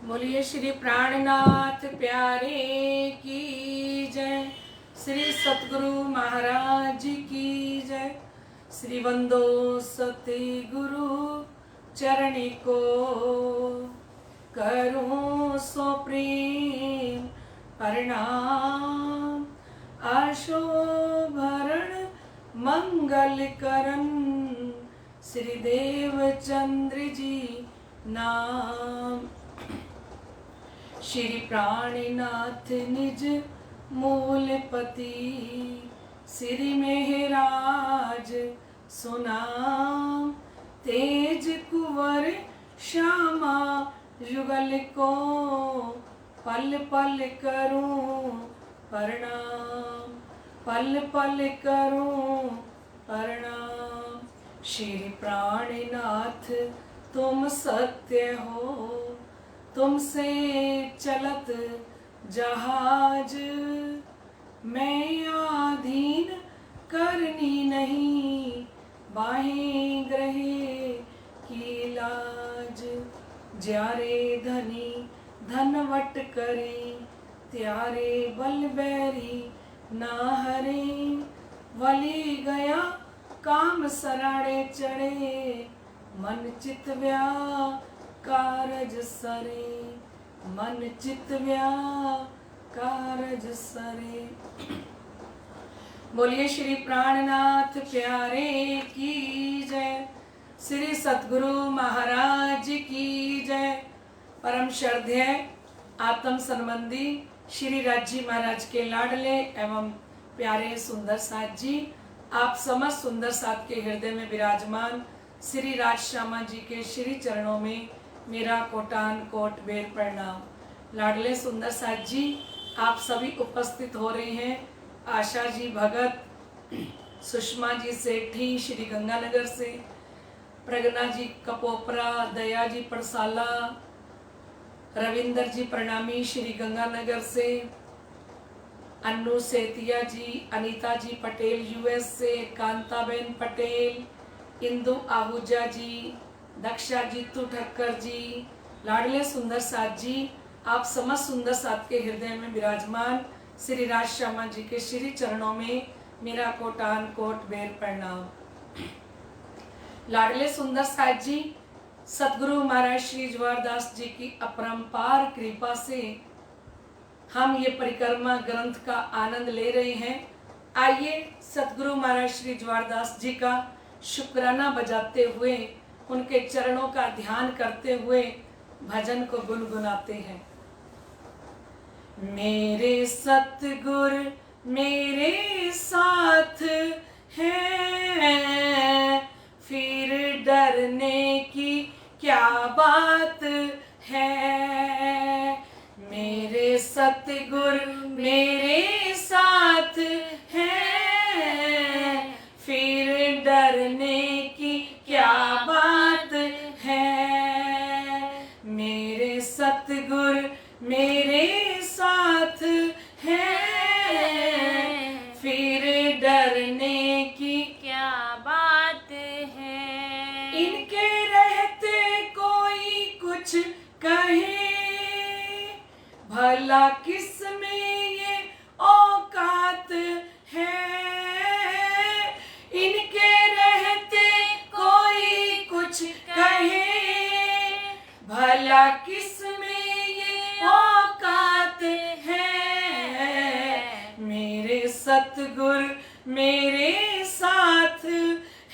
बोलिए श्री प्राणनाथ प्यारे की जय। श्री सतगुरु महाराज की जय। श्री वंदो सती गुरु चरणी को करूं सो प्रेम प्रणाम। आशो भरण मंगल करन श्री देवचंद्र जी नाम। श्री प्राणनाथ निज मूलपति श्री मेहराज सुनाम। तेज कुंवर श्यामा युगल को पल पल करूं प्रणाम, पल पल करूं प्रणाम। श्री प्राणनाथ तुम सत्य हो, तुमसे चलत जहाज मैं आधीन करनी नहीं, बाहें ग्रहे की लाज। ज्यारे धनी धनवट करे, त्यारे बल बैरी ना हरे। वली गया काम सराड़े चढ़े, मन चित व्या कारज सरे, मन चित व्या कारज सरे। बोलिए श्री प्राणनाथ प्यारे की जय। श्री सतगुरु महाराज की जय। परम श्रद्धेय आत्म संबंधी श्री राजी महाराज के लाडले एवं प्यारे सुंदर साथ जी, आप समस्त सुंदर साथ के हृदय में विराजमान श्री राज श्यामा जी के श्री चरणों में मेरा कोटान कोट बेर प्रणाम। लाडले सुंदर साथ जी, आप सभी उपस्थित हो रहे हैं। आशा जी भगत, सुषमा जी सेठी श्री गंगानगर से, प्रगना जी कपोपरा, दया जी पड़साला, रविंदर जी प्रणामी श्री गंगानगर से, अन्नू सेतिया जी, अनीता जी पटेल यूएस से, कांताबेन पटेल, इंदु आहूजा जी, दक्षा जीतू ठक्कर जी, लाडले सुंदर साथ जी, आप समस्त सुंदर साथ के हृदय में विराजमान श्री राज श्यामा जी के श्री चरणों में मेरा कोटान कोट बेर प्रणाम। लाडले सुंदर साथ जी, सतगुरु महाराज श्री जवाहरदास जी की अपरंपार कृपा से हम ये परिक्रमा ग्रंथ का आनंद ले रहे हैं। आइए सतगुरु महाराज श्री जवाहरदास जी का शुक्राना बजाते हुए, उनके चरणों का ध्यान करते हुए भजन को गुनगुनाते हैं। मेरे सतगुर मेरे साथ हैं, फिर डरने की क्या बात है। मेरे सतगुर मेरे साथ हैं, फिर डरने की क्या बात है। मेरे सतगुर मेरे साथ हैं, फिर डरने की क्या बात है। इनके रहते कोई कुछ कहे, भला किस में ये औकात है। इनके रहते कोई कुछ कहे, भला किस में ये औकात है। मेरे सतगुर मेरे साथ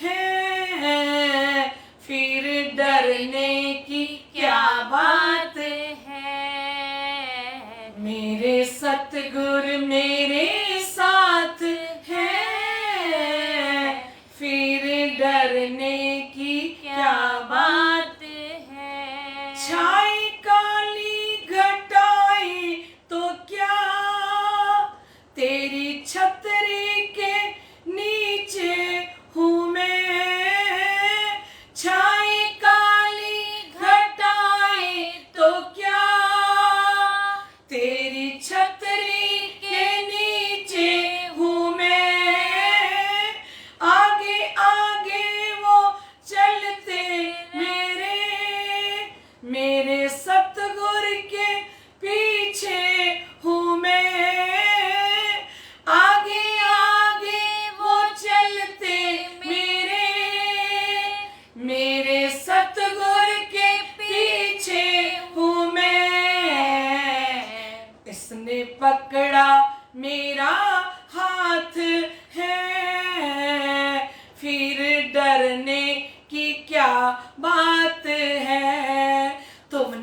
हैं, फिर डरने की क्या बात है। मेरे सतगुर मेरे साथ हैं, फिर डरने की क्या बात है। छाई काली घटाएं तो क्या, तेरी छतरी के नीचे हूँ मैं। छाई काली घटाएं तो क्या, तेरी छतरी के नीचे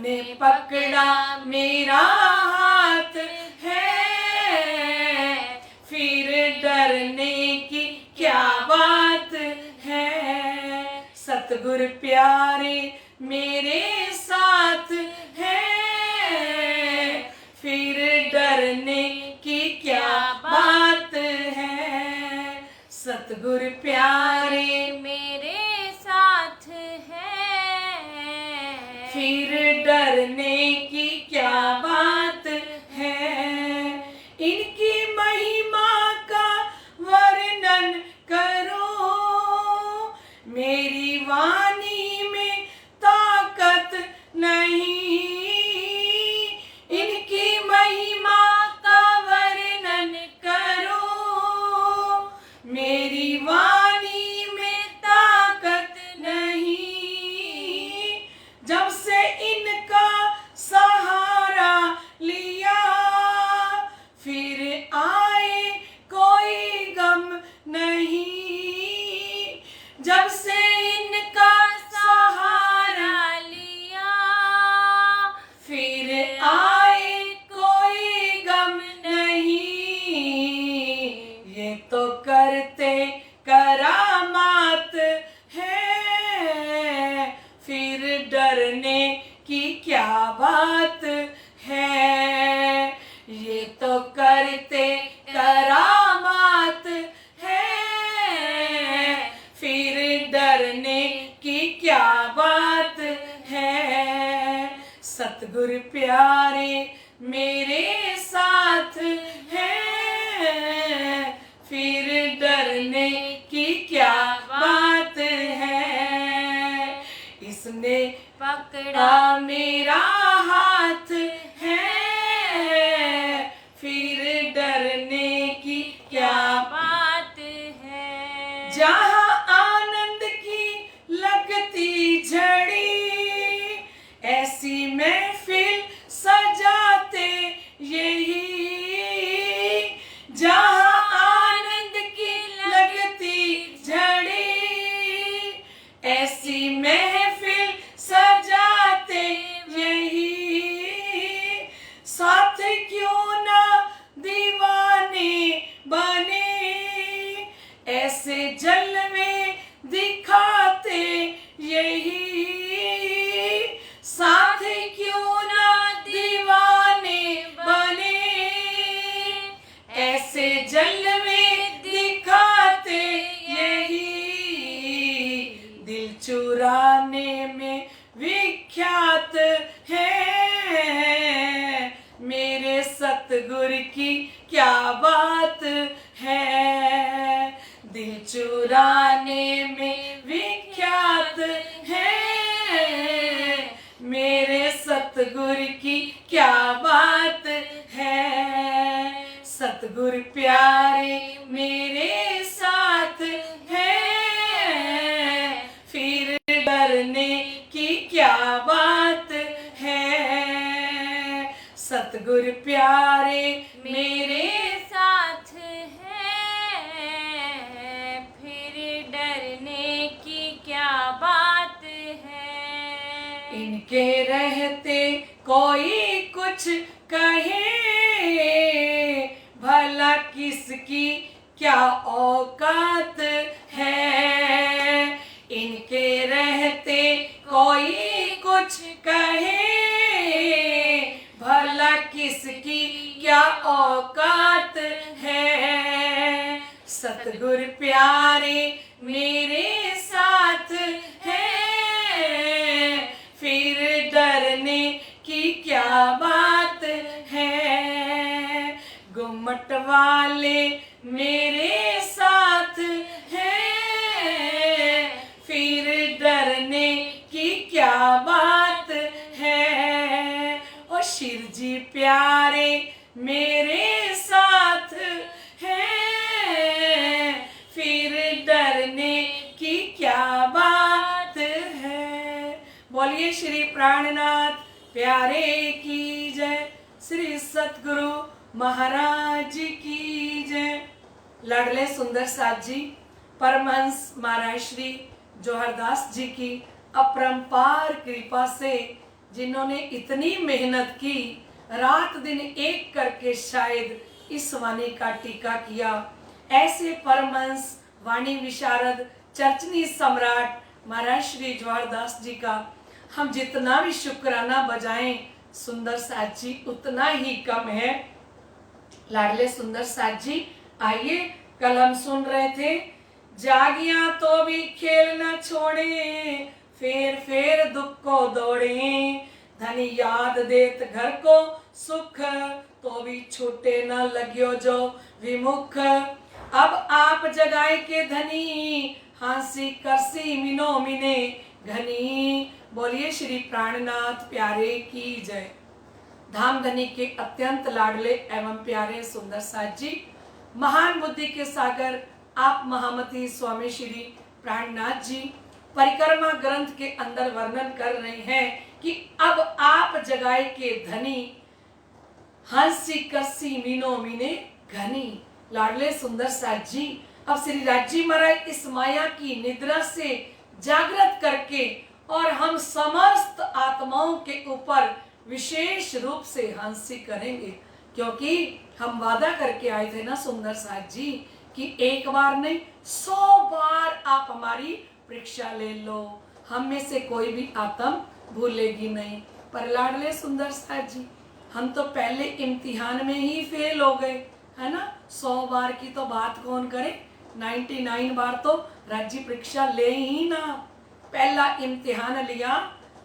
आपने पकड़ा मेरा हाथ है, फिर डरने की क्या बात है। सतगुरु प्यारे मेरे साथ है, फिर डरने की क्या बात है। सतगुरु प्यारे मेरे साथ है, फिर डरने की क्या बात है। इनकी महिमा का वर्णन करो, मेरी वाणी में ताकत नहीं। इनकी महिमा का वर्णन करो, मेरी वाणी में ताकत नहीं। जब से इनका सहारा लिया, फिर आए कोई गम नहीं। जब से इनका सहारा लिया, फिर आए कोई गम नहीं। ये तो करते करामात है, फिर डरने की क्या बात है। ये तो करते करामात है, फिर डरने की क्या बात है। सतगुरु प्यारे मेरे साथ है, फिर डरने की क्या बात है। इसने पकड़ा मेरा हाथ है, फिर डरने की क्या बात है। जहाँ आनंद की लगती झड़ी, ऐसी महफिल सजाते यही। जहाँ आनंद की लगती झड़ी, ऐसी महफिल सजाते यही। साथ क्यों ना दीवाने बने, ऐसे जलवे दिखाते यही। साथ क्यों ना दीवाने बने, ऐसे जलवे दिखाते यही। दिल चुराने में विख्यात है, मेरे सतगुरु की क्या बात है। दिल चुराने में विख्यात है, मेरे सतगुरु की क्या बात है। सतगुरु प्यारे मेरे साथ है, फिर डरने की क्या बात है। सतगुरु प्यारे मेरे साथ है, फिर डरने की क्या बात है। इनके रहते कोई कुछ कहे, भला किसकी क्या औकात है। इनके रहते कोई कुछ कहे, भला किसकी क्या औकात है। सतगुरु प्यारे मेरे साथ है, फिर डरने की क्या बात है। गुम्मट वाले मेरे साथ है, फिर डरने की क्या बात है। ओ शिव जी प्यारे मेरे साथ है, फिर डरने की क्या बात है। बोलिए श्री प्राणनाथ प्यारे की जय, श्री सतगुरु महाराज की जय। लाडले सुंदर साथ जी, परमहंस महाराज श्री जोहरदास जी की अपरंपार कृपा से जिन्होंने इतनी मेहनत की, रात दिन एक करके शायद इस वाणी का टीका किया। ऐसे परमहंस, वाणी विशारद, चर्चनी सम्राट महाराज श्री ज्वारदास जी का हम जितना भी शुक्राना बजाएं सुंदर साथ जी उतना ही कम है। लाडले सुंदर साथ जी, आइए, कल हम सुन रहे थे, जागिया तो भी खेल न छोड़े, फेर फेर दुख को दौड़े, धनी याद देत घर को सुख, तो भी छूटे न लग्यो जो विमुख। अब आप जगाए के धनी, हांसी करसी मिनो मिने घनी। बोलिए श्री प्राणनाथ प्यारे की जय। धाम धनी के अत्यंत लाडले एवं प्यारे सुंदर साथ जी, महान बुद्धि के सागर आप महामती स्वामी श्री प्राणनाथ जी परिक्रमा ग्रंथ के अंदर वर्णन कर रहे हैं कि अब आप जगाए के धनी, हंसी कसी मीनो मीने घनी। लाडले सुंदर साथ जी, अब श्री राजी महाराज इस माया की निद्रा से जागृत करके और हम समस्त आत्माओं के ऊपर विशेष रूप से हंसी करेंगे, क्योंकि हम वादा करके आए थे ना सुंदर साथ जी कि एक बार नहीं 100 बार आप हमारी परीक्षा ले लो, हम में से कोई भी आत्म भूलेगी नहीं। पर लाडले सुंदर साथ जी, हम तो पहले इम्तिहान में ही फेल हो गए, है ना। 100 बार की तो बात कौन करे, 99 बार तो राज्य परीक्षा ले ही ना। पहला इम्तिहान लिया,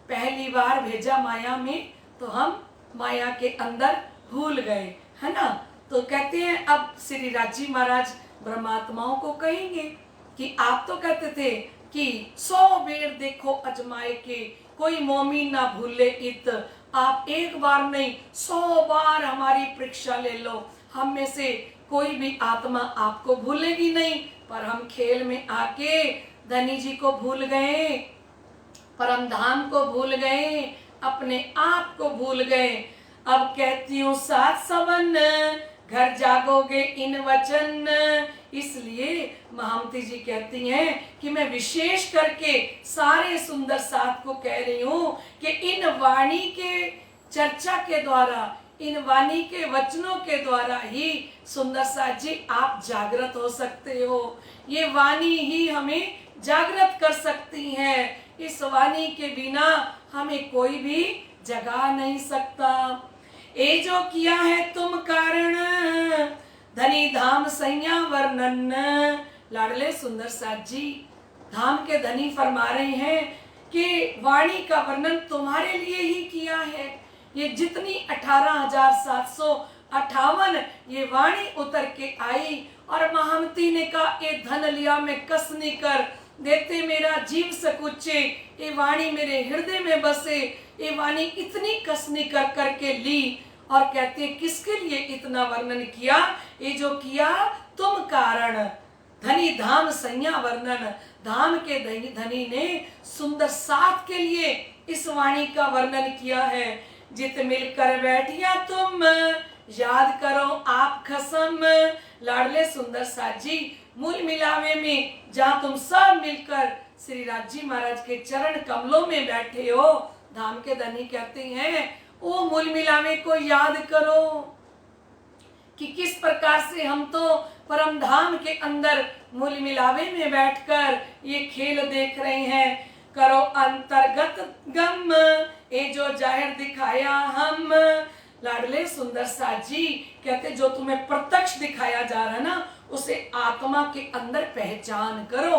पहली बार भेजा माया में, तो हम माया के अंदर भूल गए, है ना। तो कहते हैं अब श्री राजी महाराज ब्रह्मात्माओं को कहेंगे कि आप तो कहते थे कि 100 बेर देखो अजमाए के, कोई मोमिन ना भूले इत। आप एक बार नहीं 100 बार हमारी परीक्षा ले लो, हम में से कोई भी आत्मा आपको भूलेगी नहीं। पर हम खेल में आके धनी जी को भूल गए, परम धाम को भूल गए, अपने आप को भूल गए। अब कहती हूँ सात सवन, घर जागोगे इन वचन। इसलिए महामती जी कहती हैं कि मैं विशेष करके सारे सुंदर साथ को कह रही हूँ कि इन वाणी के चर्चा के द्वारा, इन वाणी के वचनों के द्वारा ही सुंदर साथ जी आप जागृत हो सकते हो। ये वाणी ही हमें जागृत कर सकती है। इस वाणी के बिना हमें कोई भी जगा नहीं सकता। ए जो किया है तुम कारण, धनी धाम सैया वर्णन। लाडले सुंदर साथ जी, धाम के धनी फरमा रहे हैं कि वाणी का वर्णन तुम्हारे लिए ही किया है। ये जितनी 18,758 ये वाणी उतर के आई और महामती ने कहा ये धन लिया मैं कसनी कर, देते मेरा जीव सकुचे, ये वाणी मेरे हृदय में बसे। ये वाणी इतनी कसनी कर करके ली और कहते किसके लिए इतना वर्णन किया, ये जो किया तुम कारण, धनी धाम संज्ञा वर्णन। धाम के धनी ने सुंदर साथ के लिए इस वाणी का वर्णन किया है। जित मिलकर बैठिया तुम, याद करो आप खसम। लाडले सुंदर साथ जी, मूल मिलावे में जहाँ तुम सब मिलकर श्री राजी महाराज के चरण कमलों में बैठे हो, धाम के धनी कहते हैं वो मूल मिलावे को याद करो कि किस प्रकार से हम तो परम धाम के अंदर मूल मिलावे में बैठकर ये खेल देख रहे हैं। करो अंतर्गत गम, ये जो जाहिर दिखाया हम। लाडले सुंदर साथ जी कहते जो तुम्हें प्रत्यक्ष दिखाया जा रहा है ना, उसे आत्मा के अंदर पहचान करो।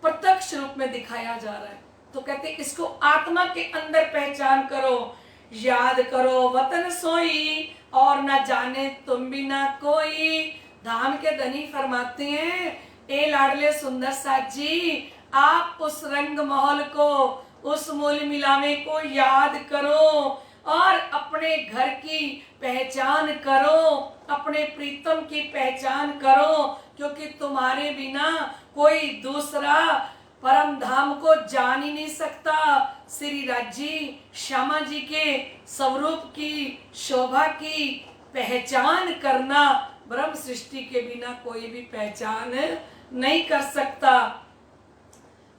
प्रत्यक्ष रूप में दिखाया जा रहा है तो कहते इसको आत्मा के अंदर पहचान करो। याद करो वतन सोई, और न जाने तुम भी ना कोई। धाम के धनी फरमाते हैं ए लाडले सुंदर साथ जी, आप उस रंग महल को, उस मूल मिलावे को याद करो और अपने घर की पहचान करो, अपने प्रीतम की पहचान करो, क्योंकि तुम्हारे बिना कोई दूसरा परम धाम को जान ही नहीं सकता। श्री राजी श्यामा जी के स्वरूप की शोभा की पहचान करना ब्रह्म सृष्टि के बिना कोई भी पहचान नहीं कर सकता।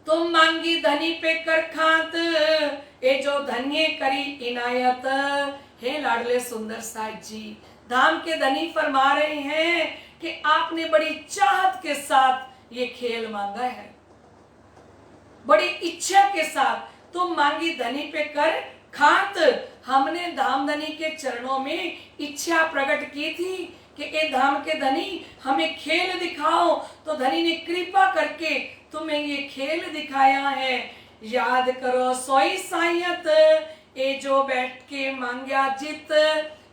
तुम मांगी धनी पे कर खात, ए जो धन्य करी इनायत। हे लाडले सुंदर साज जी, धाम के धनी फरमा रहे हैं कि आपने बड़ी चाहत के साथ ये खेल मांगा है, बड़ी इच्छा के साथ। तुम मांगी धनी पे कर खात, हमने धाम धनी के चरणों में इच्छा प्रकट की थी कि ए धाम के धनी हमें खेल दिखाओ, तो धनी ने कृपा करके तुम्हें ये खेल दिखाया है। याद करो सोई सायत, ए जो बैठ के मांग्या जित।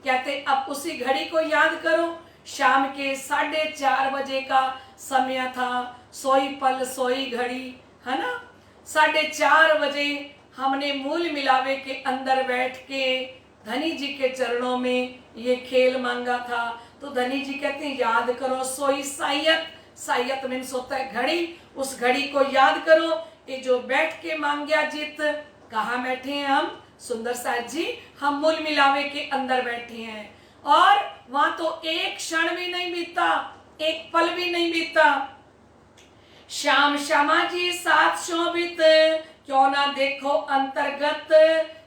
कहते अब उसी घड़ी को याद करो, शाम के 4:30 बजे का समय था। सोई पल सोई घड़ी, है ना। 4:30 बजे हमने मूल मिलावे के अंदर बैठ के धनी जी के चरणों में ये खेल मांगा था। तो धनी जी कहते हैं याद करो सोई सायत। सायत मीन्स होता है घड़ी, उस घड़ी को याद करो, ये जो बैठ के मांग्या जित। कहाँ बैठे हैं हम सुंदर साज जी? हम मूल मिलावे के अंदर बैठे हैं, और वहां तो एक क्षण भी नहीं बीता, एक पल भी नहीं बीता। श्याम श्यामा जी साथ शोभित, क्यों ना देखो अंतर्गत।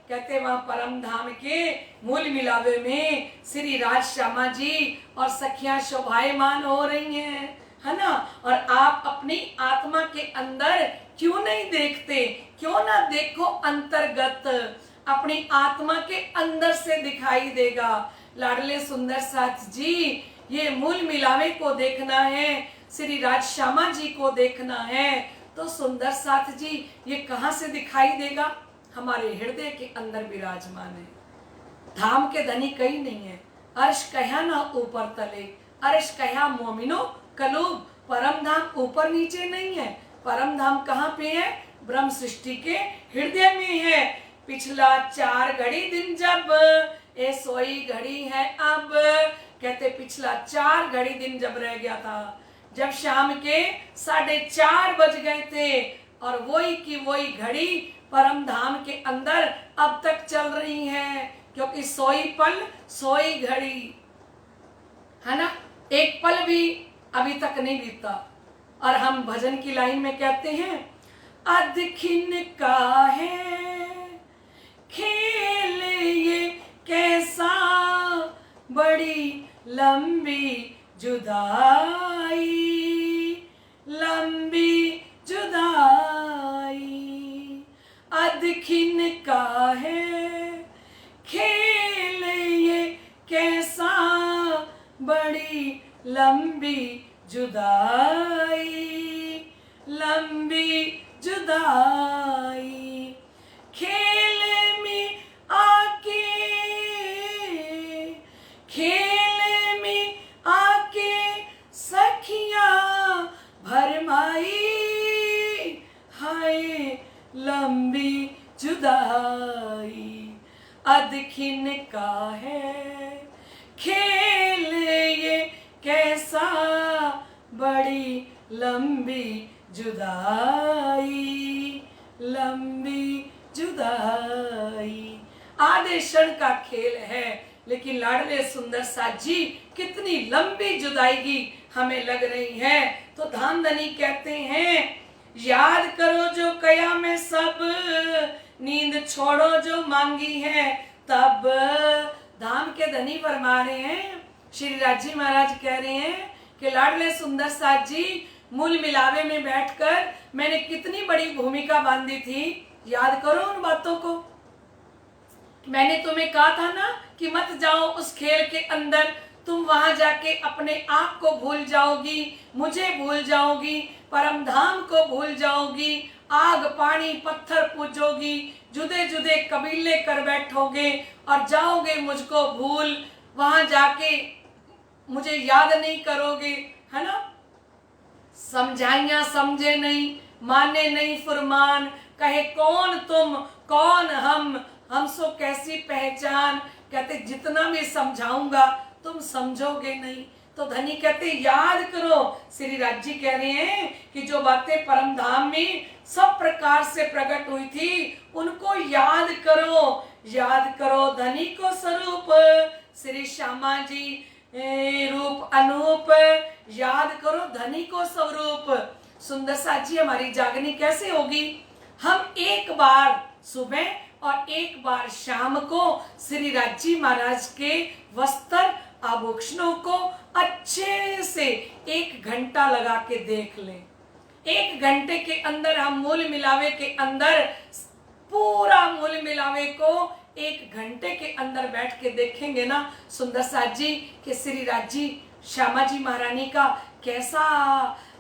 कहते वहां परम धाम के मूल मिलावे में श्री राज श्यामा जी और सखियां शोभायमान हो रही हैं, है ना। और आप अपनी आत्मा के अंदर क्यों नहीं देखते? क्यों ना देखो अंतर्गत, अपनी आत्मा के अंदर से दिखाई देगा। लाडले सुंदर साथ जी, ये मूल मिलावे को देखना है, श्री राज श्यामा जी को देखना है, तो सुंदर साथ जी ये कहां से दिखाई देगा? हमारे हृदय के अंदर विराजमान है। धाम के धनी कहीं नहीं है। अर्श कहा ना ऊपर तले, अर्श कहा मोमिनो कलूब। परम धाम ऊपर नीचे नहीं है। परम धाम कहाँ पे है? ब्रह्म सृष्टि के हृदय में है। पिछला 4 घड़ी दिन जब, ए सोई घड़ी है अब। कहते पिछला 4 घड़ी दिन जब रह गया था, जब शाम के 4:30 बज गए थे, और वही की वही घड़ी परम धाम के अंदर अब तक चल रही है, क्योंकि सोई पल सोई घड़ी, है ना। एक पल भी अभी तक नहीं बीता। और हम भजन की लाइन में कहते हैं, अदखिन का है खेल ये कैसा, बड़ी लंबी जुदाई, लंबी जुदाई। अदखिन का है खेल ये कैसा, बड़ी लंबी जुदाई, लंबी जुदाई। खेल में आके, खेल में आके सखियां भरमाई, हाय लंबी जुदाई। अदखिन का है खेल ये कैसा, बड़ी लंबी जुदाई, लंबी जुदाई। आधे क्षण का खेल है, लेकिन लाडले सुंदर साथ जी कितनी लंबी जुदाई की हमें लग रही है। तो धाम धनी कहते हैं, याद करो जो कया में सब, नींद छोड़ो जो मांगी है तब। धाम के धनी फरमा रहे हैं, श्री राजी महाराज कह रहे हैं कि लाडले सुंदर साथ जी, मूल मिलावे में बैठकर मैंने कितनी बड़ी भूमिका बांधी थी। याद करो उन बातों को। मैंने तुम्हें कहा था ना कि मत जाओ उस खेल के अंदर, तुम वहां जाके अपने आप को भूल जाओगी, मुझे भूल जाओगी, परम धाम को भूल जाओगी, आग पानी पत्थर पूजोगी, जुदे जुदे कबीले कर बैठोगे और जाओगे मुझको भूल। वहां जाके मुझे याद नहीं करोगे, है ना। समझाइया समझे नहीं, माने नहीं फरमान, कहे कौन तुम कौन हम सो कैसी पहचान। कहते जितना भी समझाऊंगा तुम समझोगे नहीं। तो धनी कहते याद करो, श्री राज जी कह रहे हैं कि जो बातें परम धाम में सब प्रकार से प्रकट हुई थी उनको याद करो। याद करो धनी को स्वरूप, श्री श्यामा जी रूप अनूप। याद करो धनी को स्वरूप, सुंदर साथ जी हमारी जागनी कैसे होगी? हम एक बार सुबह और एक बार शाम को श्री राजी महाराज के वस्त्र आभूषणों को अच्छे से 1 घंटा लगा के देख लें। 1 घंटे के अंदर हम मूल मिलावे के अंदर पूरा मूल मिलावे को 1 घंटे के अंदर बैठ के देखेंगे ना सुंदर साथ जी कि श्री राजी श्यामा जी महारानी का कैसा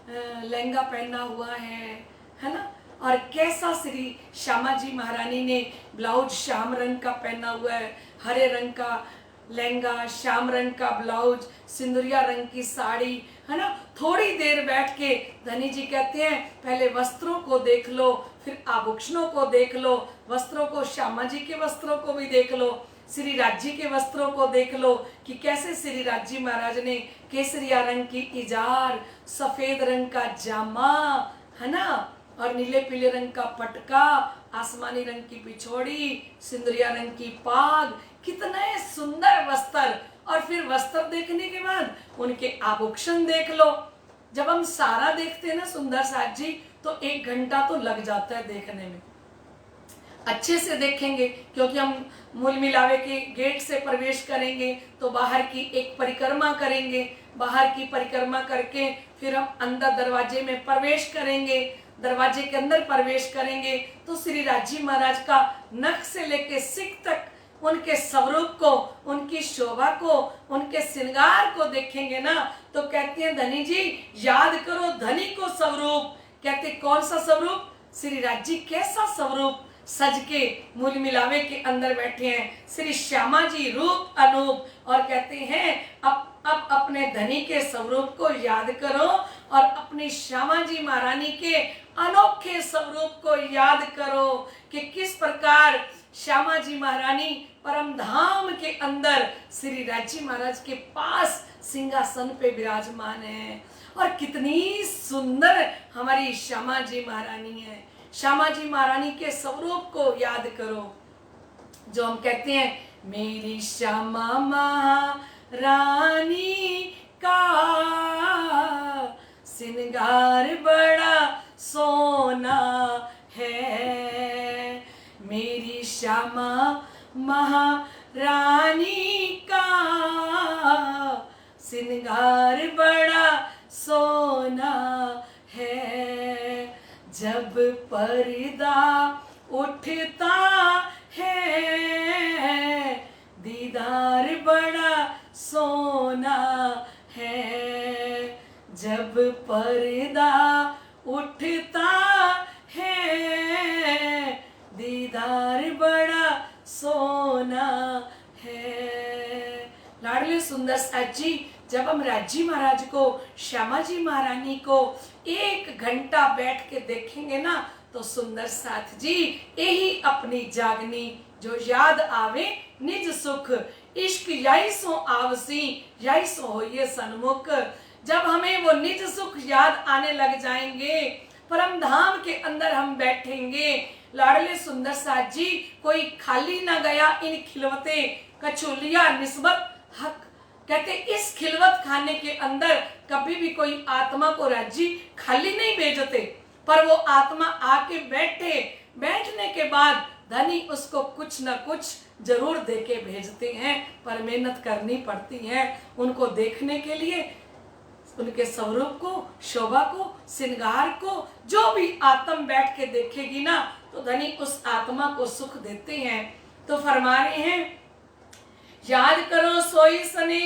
लहंगा पहना हुआ है ना, और कैसा श्री श्यामा जी महारानी ने ब्लाउज श्याम रंग का पहना हुआ है, हरे रंग का लहंगा, श्याम रंग का ब्लाउज, सिंदूरिया रंग की साड़ी, है ना। थोड़ी देर बैठ के धनी जी कहते हैं पहले वस्त्रों को देख लो, फिर आभूषणों को देख लो, वस्त्रों को श्यामा जी के वस्त्रों को भी देख लो, श्री राजी के वस्त्रों को देख लो कि कैसे श्री राजी महाराज ने केसरिया रंग की इजार, सफेद रंग का जामा, है ना, और नीले पीले रंग का पटका, आसमानी रंग की पिछोड़ी, सिंदूरिया रंग की पाग, कितने सुंदर वस्त्र। और फिर वस्त्र देखने के बाद उनके आभूषण देख लो। जब हम सारा देखते हैं ना सुंदर साथ जी तो 1 घंटा तो लग जाता है देखने में। अच्छे से देखेंगे क्योंकि हम मूल मिलावे के गेट से प्रवेश करेंगे तो बाहर की एक परिक्रमा करेंगे, बाहर की परिक्रमा करके फिर हम अंदर दरवाजे में प्रवेश करेंगे, दरवाजे के अंदर प्रवेश करेंगे तो श्री राजी महाराज का नख से लेके सिक तक उनके स्वरूप को, उनकी शोभा को, उनके श्रृंगार को देखेंगे ना तो कहते हैं धनी जी याद करो धनी को स्वरूप। कहते कौन सा स्वरूप? श्री राजी कैसा स्वरूप सज के मूल मिलावे के अंदर बैठे हैं, श्री श्यामा जी रूप अनूप। और कहते हैं अब अपने धनी के स्वरूप को याद करो और अपनी श्यामा जी महारानी के अनोखे स्वरूप को याद करो कि किस प्रकार श्यामा जी महारानी परम धाम के अंदर श्री राजी महाराज के पास सिंहासन पे विराजमान है। और कितनी सुंदर हमारी श्यामा जी महारानी है। श्यामा जी महारानी के स्वरूप को याद करो। जो हम कहते हैं मेरी श्यामा महारानी का श्रृंगार बड़ा सोना है, मेरी श्यामा महारानी का श्रृंगार बड़ा सोना है। जब पर्दा उठता है दीदार बड़ा सोना है, जब पर्दा उठता है दीदार बड़ा सोना है। लाडले सुंदर साथ जी जब हम राजी महाराज को, श्यामा जी महारानी को 1 घंटा बैठ के देखेंगे ना तो सुंदर साथ जी यही अपनी जागनी जो याद आवे निज सुख, इश्क यही सो आवसी यही सो होइए सन्मुख। जब हमें वो निज सुख याद आने लग जाएंगे, परम धाम के अंदर हम बैठेंगे। लाडले सुंदर साथ जी कोई खाली ना गया इन खिलवते कचौलिया निस्बत हक। कहते इस खिलवत खाने के अंदर कभी भी कोई आत्मा को राजी खाली नहीं भेजते, पर वो आत्मा आके बैठने के बाद धनी उसको कुछ न कुछ जरूर देके भेजते हैं, पर मेहनत करनी पड़ती है उनको देखने के लिए, उनके स्वरूप को, शोभा को, श्रृंगार को। जो भी आत्म बैठ के देखेगी ना तो धनी उस आत्मा को सुख देते हैं। तो फरमा रहे हैं याद करो सोई सने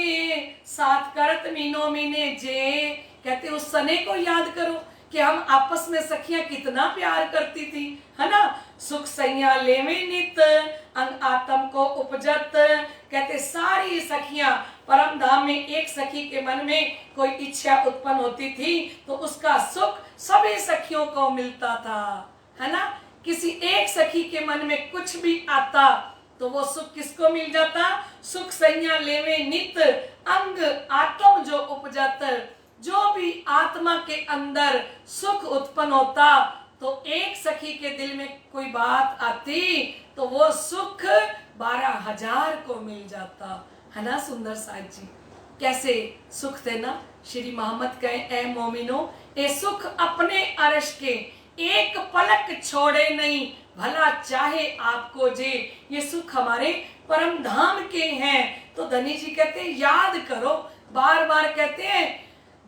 साथ करत मीनो मीने जे। कहते उस सने को याद करो कि हम आपस में सखियां कितना प्यार करती थी, है ना। सुख सैया लेवे नित अंग आत्म को उपजत। कहते सारी सखियां परम धाम में एक सखी के मन में कोई इच्छा उत्पन्न होती थी तो उसका सुख सभी सखियों को मिलता था, है ना। किसी एक सखी के मन में कुछ भी आता तो वो सुख किसको मिल जाता? सुख सैया लेवे नित अंग आत्म जो उपजत। जो भी आत्मा के अंदर सुख उत्पन्न होता तो एक सखी के दिल में कोई बात आती तो वो सुख 12,000 को मिल जाता, है ना सुंदर साथ जी। कैसे सुख थे ना। श्री मोहम्मद कहे ए मोमिनो, ए सुख अपने अरश के, एक पलक छोड़े नहीं, भला चाहे आपको जे। ये सुख हमारे परम धाम के हैं। तो धनी जी कहते हैं याद करो, बार बार कहते हैं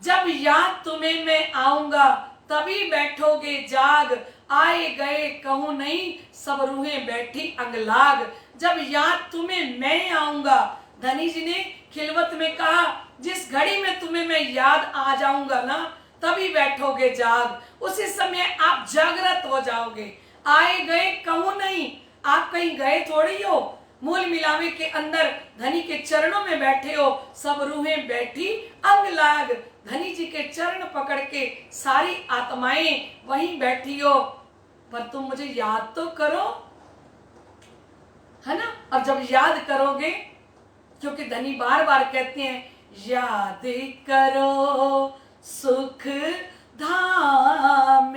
जब याद तुम्हें मैं आऊंगा तभी बैठोगे जाग, आए गए कहूं नहीं सब रूहें बैठी अंगलाग। जब याद तुम्हें मैं आऊंगा, धनी जी ने खिलवत में कहा जिस घड़ी में तुम्हें मैं याद आ जाऊंगा ना तभी बैठोगे जाग, उसी समय आप जागृत हो जाओगे। आए गए कहूं नहीं, आप कहीं गए थोड़ी हो, मूल मिलावे के अंदर धनी के चरणों में बैठे हो, सब रूहें बैठी अंग लाग। धनी जी के चरण पकड़ के सारी आत्माएं वहीं बैठी हो, पर तुम मुझे याद तो करो, है ना। और जब याद करोगे, क्योंकि धनी बार बार कहते हैं याद करो सुख धाम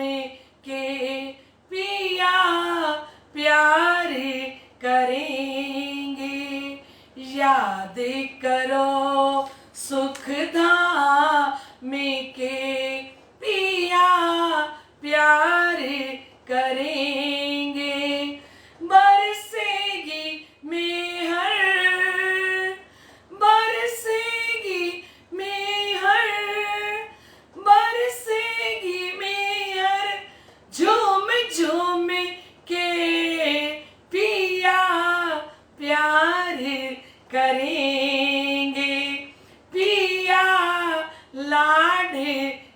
के पिया प्यार करेंगे, याद करो सुख धाम के पिया प्यार करेंगे। बरसेगी मेहर, बरसेगी मेहर, बरसेगी मेहर, झूम झूम के पिया प्यार करेंगे, पिया लाड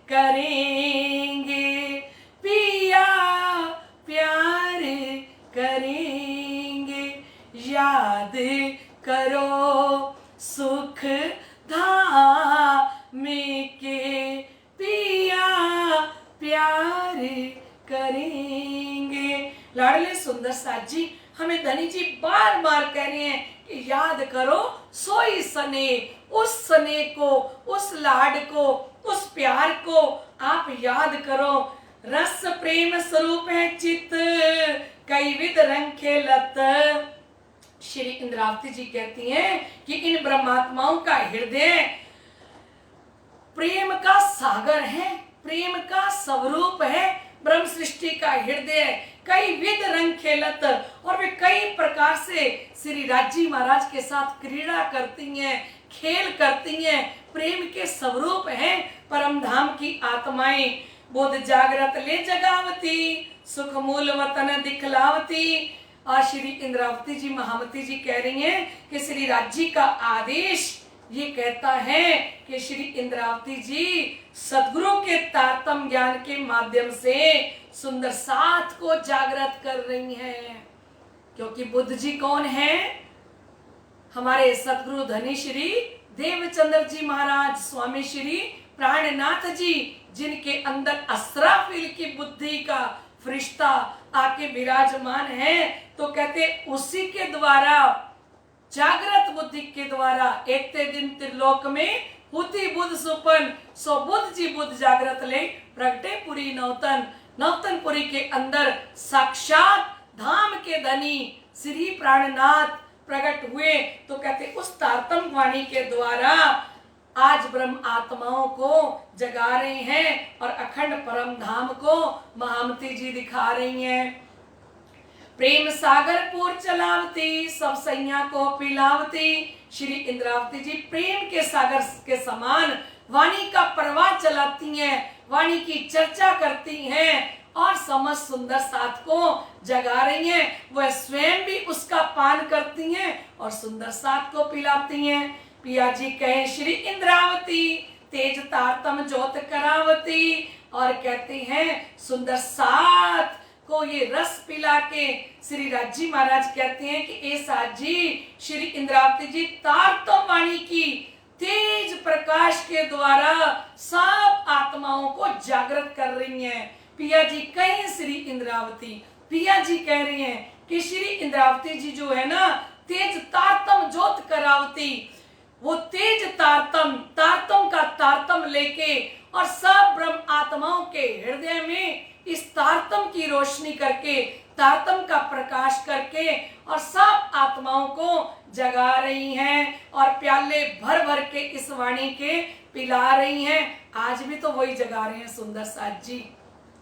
करेंगे, पिया प्यार करेंगे। याद करो सुख धाम के पिया प्यार करेंगे। लाडले सुंदर साथ जी हमें धनी जी बार बार कह रहे हैं कि याद करो सोई सने, उस सने को, उस लाड को, उस प्यार को आप याद करो। रस प्रेम स्वरूप है चित, कई विध रंग खेलत। श्री इंद्रावती जी कहती हैं कि इन ब्रह्मात्माओं का हृदय प्रेम का सागर है, प्रेम का स्वरूप है। ब्रह्म सृष्टि का हृदय कई विध रंग खेलत, और वे कई प्रकार से श्री राजी महाराज के साथ क्रीड़ा करती हैं, खेल करती हैं। प्रेम के स्वरूप हैं परम धाम की आत्माएं। बोध जागृत ले जगावती, सुख मूल वतन दिखलावती। और श्री इंद्रावती जी महामती जी कह रही हैं कि श्री राज्य का आदेश ये कहता है कि श्री इंद्रावती जी सदगुरु के तारतम ज्ञान के माध्यम से सुंदर साथ को जागृत कर रही हैं। क्योंकि बुद्ध जी कौन है? हमारे सदगुरु धनी श्री देवचंद्र जी महाराज, स्वामी श्री प्राणनाथ जी, जिनके अंदर असराफिल की बुद्धि का फरिश्ता आके विराजमान है। तो कहते उसी के द्वारा, जागृत बुद्धि के द्वारा एकते दिन त्रिलोक में हुति बुद्ध सुपन, सो बुद्ध जी बुद्ध जागृत ले प्रगटे पुरी नौतन। नौतनपुरी के अंदर साक्षात धाम के धनी श्री प्राणनाथ प्रकट हुए। तो कहते उस तारतम वाणी के द्वारा आज ब्रह्म आत्माओं को जगा रहे हैं और अखंड परम धाम को महामती जी दिखा रही हैं। प्रेम सागर पूर चलावती, सब सैया को पिलावती। श्री इंद्रावती जी प्रेम के सागर के समान वाणी का प्रवाह चलाती हैं, वाणी की चर्चा करती हैं और समस्त सुंदर साथ को जगा रही हैं। वह स्वयं भी उसका पान करती हैं और सुंदर साथ को पिलाती हैं। पिया जी कहे श्री इंद्रावती, तेज तारतम ज्योत करावती। और कहते हैं सुंदर साथ को ये रस पिला के श्री राजी महाराज कहते हैं कि ए साथ जी, श्री इंद्रावती जी तारतम वाणी की तेज प्रकाश के द्वारा सब आत्माओं को जागृत कर रही हैं। पिया जी कहे श्री इंद्रावती, पिया जी कह रही हैं कि श्री इंद्रावती जी जो है ना तेज तारतम ज्योत करावती, वो तेज तारतम, तारतम का तारतम लेके और सब ब्रह्म आत्माओं के हृदय में इस तारतम की रोशनी करके तारतम का प्रकाश करके और सब आत्माओं को जगा रही हैं और प्याले भर भर के इस वाणी के पिला रही हैं। आज भी तो वही जगा रहे हैं सुंदर साथ जी।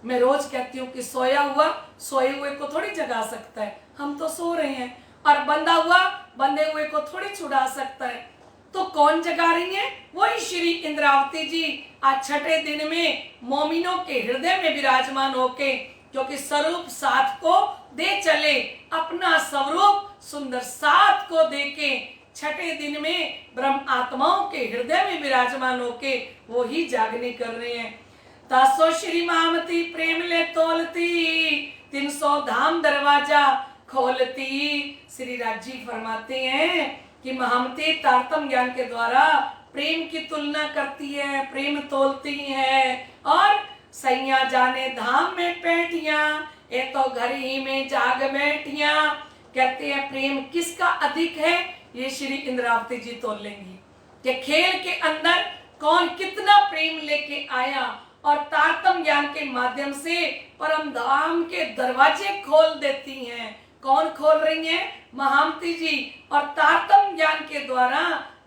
मैं रोज कहती हूँ कि सोया हुआ सोए हुए को थोड़ी जगा सकता है, हम तो सो रहे हैं, और बंधा हुआ बंधे हुए को थोड़ी छुड़ा सकता है। तो कौन जगा रही है? वही श्री इंद्रावती जी आज छठे दिन में मोमिनों के हृदय में विराजमान होके, क्योंकि स्वरूप साथ को दे चले, अपना स्वरूप सुंदर साथ को देके छठे दिन में ब्रह्म आत्माओं के हृदय में विराजमान होके वो ही जागने कर रहे हैं। तासो श्री महामती प्रेम ले तोलती, 300 धाम दरवाजा खोलती। श्री राज जी फरमाते हैं कि महामती तारतम ज्ञान के द्वारा प्रेम की तुलना करती है, प्रेम तोलती है। और सैया जाने धाम में बैठियां, ये तो घर ही में जाग बैठियां। कहते हैं प्रेम किसका अधिक है, ये श्री इंद्रावती जी तोल लेंगी कि खेल के अंदर कौन कितना प्रेम लेके आया और तारतम ज्ञान के माध्यम से परम धाम के दरवाजे खोल देती हैं। कौन खोल रही हैं? महामती जी। और तारतम ज्ञान के द्वारा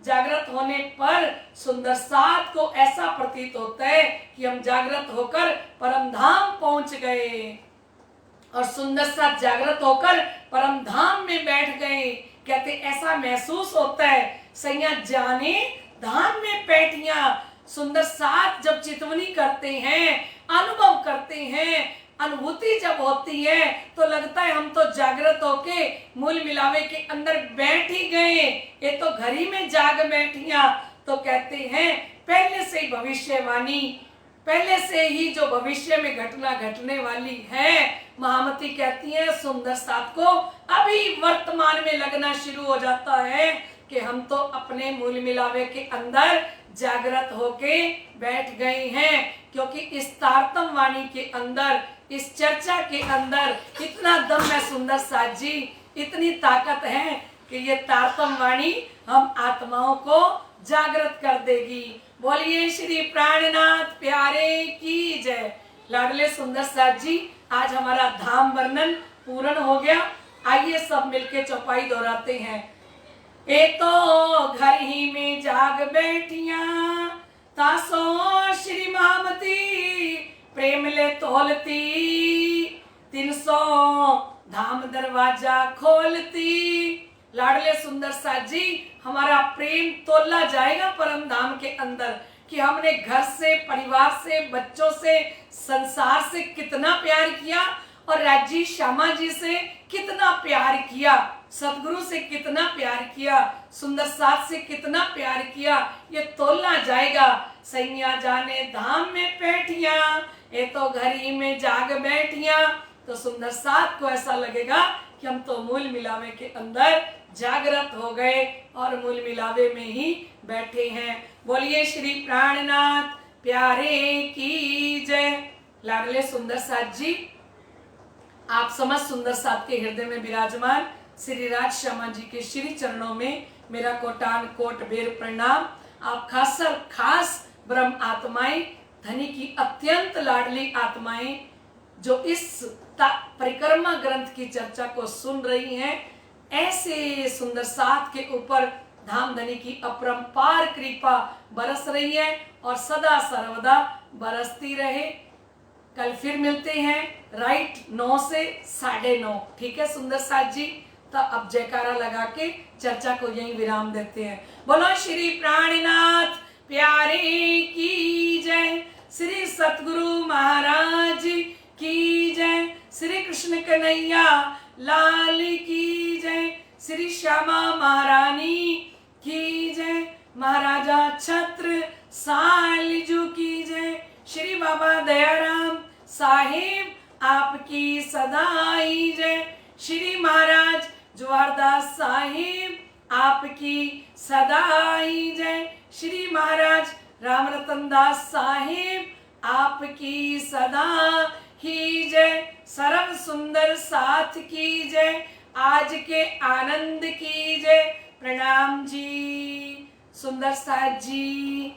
जागृत होने पर सुंदर साथ को ऐसा प्रतीत होता है कि हम जागृत होकर परम धाम पहुंच गए, और सुंदर साथ जागृत होकर परम धाम में बैठ गए। कहते ऐसा महसूस होता है, सैया जाने धाम में बैठियां। सुंदर साथ जब चितवनी करते हैं, अनुभव करते हैं, अनुभूति जब होती है तो लगता है हम तो जागृत होके मूल मिलावे के अंदर बैठ ही गए, ये तो घर ही में जाग बैठियां। तो कहते हैं पहले से ही भविष्यवाणी, पहले से ही जो भविष्य में घटना घटने वाली है, महामती कहती है सुंदर साथ को अभी वर्तमान में लगना शुरू हो जाता है कि हम तो अपने मूल मिलावे के अंदर जागृत होके बैठ गए हैं। क्योंकि इस तारतम वाणी के अंदर, इस चर्चा के अंदर इतना दम है सुंदर साथ जी, इतनी ताकत है कि ये तारतम वाणी हम आत्माओं को जागृत कर देगी। बोलिए श्री प्राणनाथ प्यारे की जय। लाडले सुंदर साथ जी, आज हमारा धाम वर्णन पूर्ण हो गया। आइए सब मिलके चौपाई दोहराते हैं। ए तो घर ही में जाग बैठियां, तासो श्री महामती प्रेम ले तोलती, 300 धाम दरवाजा खोलती। लाडले सुंदर साथ जी, हमारा प्रेम तोला जाएगा परम धाम के अंदर कि हमने घर से, परिवार से, बच्चों से, संसार से कितना प्यार किया, और राजी श्यामा जी से कितना प्यार किया, सतगुरु से कितना प्यार किया, सुंदर साथ से कितना प्यार किया, ये तोलना जाएगा। सैया जाने धाम में बैठियां, ये तो घर ही में जाग बैठियां। तो सुंदर साथ को ऐसा लगेगा कि हम तो मूल मिलावे के अंदर जागृत हो गए और मूल मिलावे में ही बैठे हैं। बोलिए श्री प्राणनाथ प्यारे की जय। लाडले सुंदर साथ जी, आप समझ सुंदर साथ के हृदय में विराजमान श्री राज श्यामा जी के श्री चरणों में मेरा कोटान कोट बेर प्रणाम। आप खास ब्रह्म आत्माएं, धनी की अत्यंत लाडली आत्माएं जो इस परिक्रमा ग्रंथ की चर्चा को सुन रही हैं, ऐसे सुंदर साथ के ऊपर धाम धनी की अपरंपार कृपा बरस रही है और सदा सर्वदा बरसती रहे। कल फिर मिलते हैं राइट 9 से 9:30, ठीक है सुंदर साथ जी। तो अब जयकारा लगा के चर्चा को यहीं विराम देते हैं। बोलो श्री प्राणनाथ प्यारे की जय, श्री सतगुरु महाराज की जय, श्री कृष्ण कन्हैया लाल की जय, श्री श्यामा महारानी की जय, महाराजा छत्र सालजू की जय, श्री बाबा दयाराम साहिब आपकी सदाई जय, श्री महाराज जवाहरदास साहिब आपकी सदाई जय, श्री महाराज राम रतन दास साहिब आपकी सदा ही जय, सर्व सुंदर साथ की जय, आज के आनंद की जय। प्रणाम जी सुंदर साथ जी।